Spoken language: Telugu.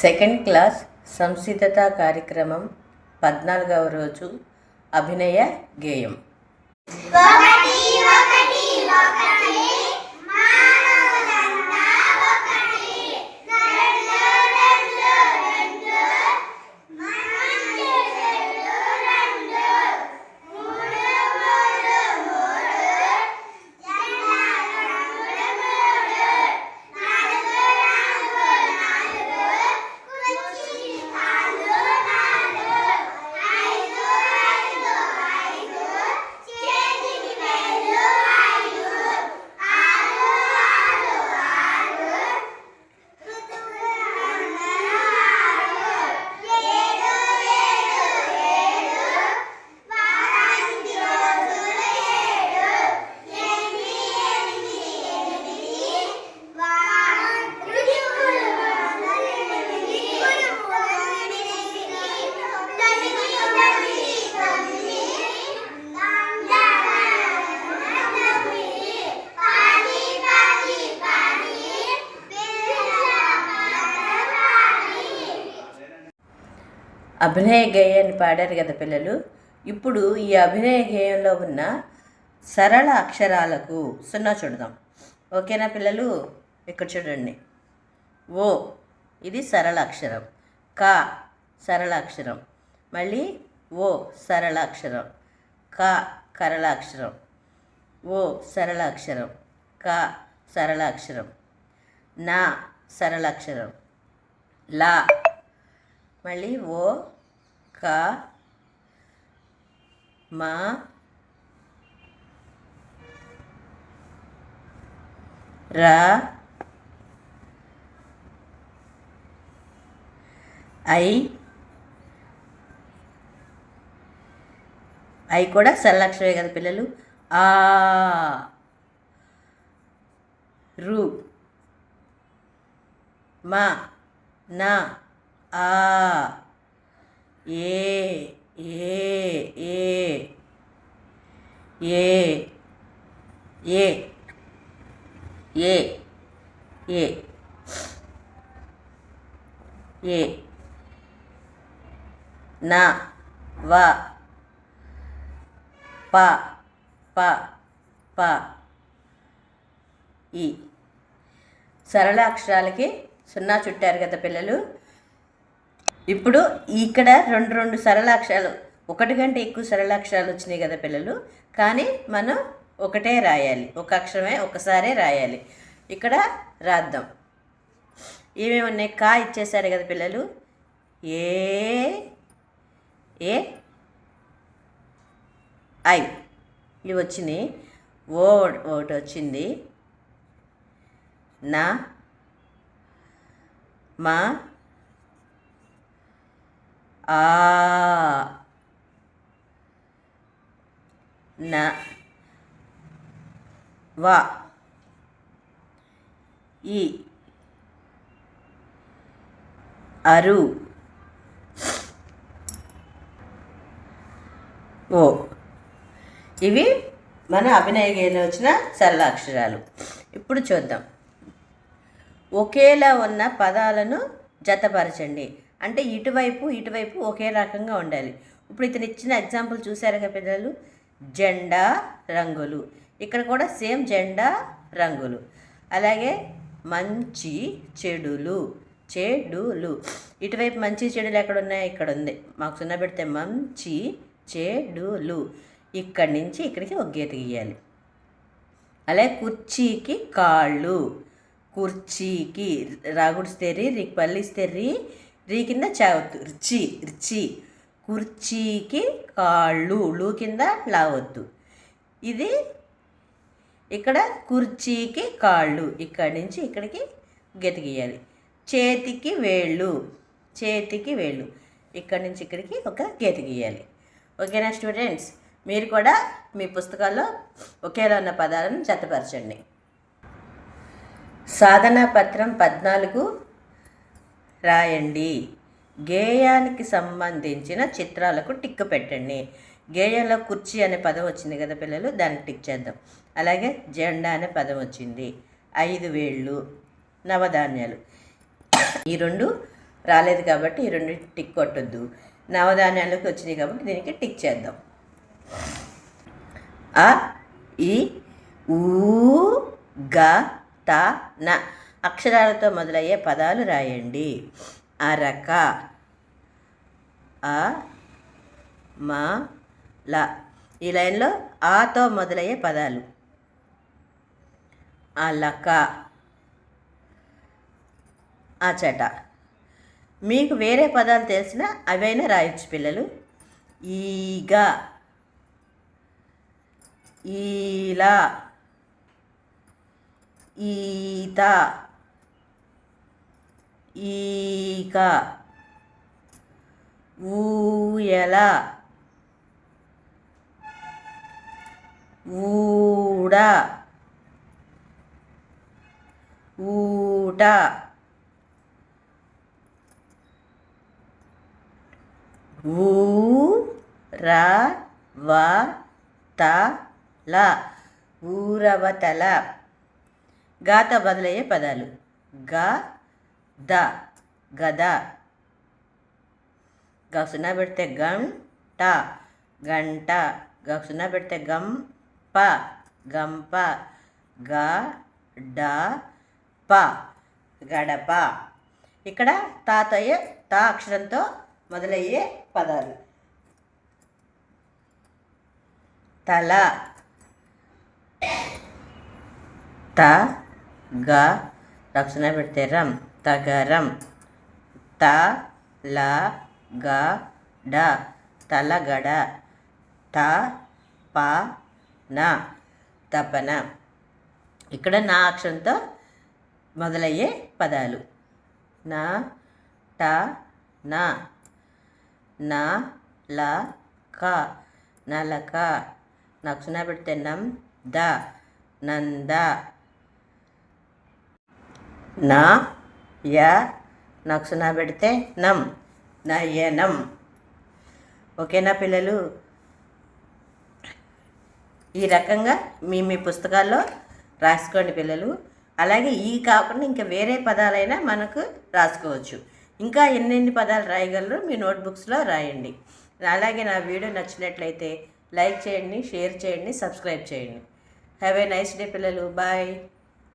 సెకండ్ క్లాస్ సంసిద్ధత కార్యక్రమం 14వ రోజు అభినయ గేయం. అభినయ గేయాన్ని పాడారు కదా పిల్లలు. ఇప్పుడు ఈ అభినయ గేయంలో ఉన్న సరళ అక్షరాలకు 0 చూడదాం. ఓకేనా పిల్లలు? ఇక్కడ చూడండి. ఓ ఇది సరళ అక్షరం, క సరళ అక్షరం, మళ్ళీ ఓ సరళ అక్షరం, క కరళ అక్షరం, ఓ సరళ అక్షరం, క సరళ అక్షరం, నా సరళ అక్షరం, లా మళ్ళీ ఓ క మా రా ఐ కూడా సరళాక్షరమే కదా పిల్లలు. ఆ రు మా నా ఆ ఏ ఏ ఏ ఏ ఏ ఏ ఏ ఏ నా వా ప ప ప ఈ సరళ అక్షరాలకి 0 చుట్టారు కదా పిల్లలు. ఇప్పుడు ఇక్కడ రెండు సరళాక్షరాలు, ఒకటి కంటే ఎక్కువ సరళాక్షరాలు వచ్చినాయి కదా పిల్లలు. కానీ మనం ఒకటే రాయాలి, ఒక అక్షరమే ఒకసారే రాయాలి. ఇక్కడ రాద్దాం. ఏమేమి ఉన్నాయి? కా ఇచ్చేసారు కదా పిల్లలు. ఏ ఏ ఐ ఇవి వచ్చినాయి. ఓ ఒకటి వచ్చింది. నా మా ఆ న వా ఈ అరు ఓ. ఇవి మన అభినయ గేయంలో వచ్చిన సరళ అక్షరాలు. ఇప్పుడు చూద్దాం. ఒకేలా ఉన్న పదాలను జతపరచండి. అంటే ఇటువైపు ఒకే రకంగా ఉండాలి. ఇప్పుడు ఇతను ఇచ్చిన ఎగ్జాంపుల్ చూసారు కదా పిల్లలు. జెండా రంగులు, ఇక్కడ కూడా సేమ్ జెండా రంగులు. అలాగే మంచి చెడులు, చెడులు. ఇటువైపు మంచి చెడులు ఎక్కడ ఉన్నాయి? ఇక్కడ ఉంది. మాకు 0 పెడితే మంచి చెడులు. ఇక్కడి నుంచి ఇక్కడికి ఒక గీత గీయాలి. అలాగే కుర్చీకి కాళ్ళు, కుర్చీకి రాగుడిస్తే రీకి పల్లిస్తే రీ కింద చావద్దు, రిచి రిచి. కుర్చీకి కాళ్ళు, లూ కింద లావద్దు. ఇది ఇక్కడ కుర్చీకి కాళ్ళు, ఇక్కడి నుంచి ఇక్కడికి గీత గీయాలి. చేతికి వేళ్ళు, చేతికి వేళ్ళు, ఇక్కడి నుంచి ఇక్కడికి ఒక గీత గీయాలి. ఓకేనా స్టూడెంట్స్? మీరు కూడా మీ పుస్తకాల్లో ఒకేలా ఉన్న పదాలను జతపరచండి. సాధనా పత్రం 14 రాయండి. గేయానికి సంబంధించిన చిత్రాలకు టిక్ పెట్టండి. గేయంలో కుర్చీ అనే పదం వచ్చింది కదా పిల్లలు, దానికి టిక్ చేద్దాం. అలాగే జెండా అనే పదం వచ్చింది, 5 వేళ్ళు, నవధాన్యాలు. ఈ రెండు రాలేదు కాబట్టి ఈ రెండు టిక్ కొట్టొద్దు. నవధాన్యాలకు వచ్చినాయి కాబట్టి దీనికి టిక్ చేద్దాం. అ ఇ ఊ గ త న అక్షరాలతో మొదలయ్యే పదాలు రాయండి. అరక, అ మ ల. ఈ లైన్లో ఆతో మొదలయ్యే పదాలు. అలక, అచట. మీకు వేరే పదాలు తెలిసినా అవైనా రాయొచ్చు పిల్లలు. ఈగ, ఈల, ఈత, ఈక, ఊయల, ఊడ, ఊట, ఊరవతల, ఊరవతల. గాతో బదులయ్యే పదాలు. గద, గద. గసునా పెడితే గంట, గంట. గసునా పెడితే గంప, గంప. గడప, గడప. ఇక్కడ తాతయ్యే తా అక్షరంతో మొదలయ్యే పదాలు. తల, త గ రక్షణ పెడితే రం, తగరం. త ల గ డ, తలగడ. త ప న, తపన. ఇక్కడ నా అక్షరంతో మొదలయ్యే పదాలు. నా, ట, నా. నా ల క, నలక. నక్షణ పెడితే నం, ద, నంద. నా య నక్షణ పెడితే నం, నయనం. ఓకేనా పిల్లలు? ఈ రకంగా మీ పుస్తకాల్లో రాసుకోండి పిల్లలు. అలాగే ఈ కాకుండా ఇంకా వేరే పదాలైనా మనకు రాసుకోవచ్చు. ఇంకా ఎన్నెన్ని పదాలు రాయగలరో మీ నోట్బుక్స్లో రాయండి. అలాగే నా వీడియో నచ్చినట్లయితే లైక్ చేయండి, షేర్ చేయండి, సబ్స్క్రైబ్ చేయండి. హ్యావ్ ఏ నైస్ డే పిల్లలు. బాయ్.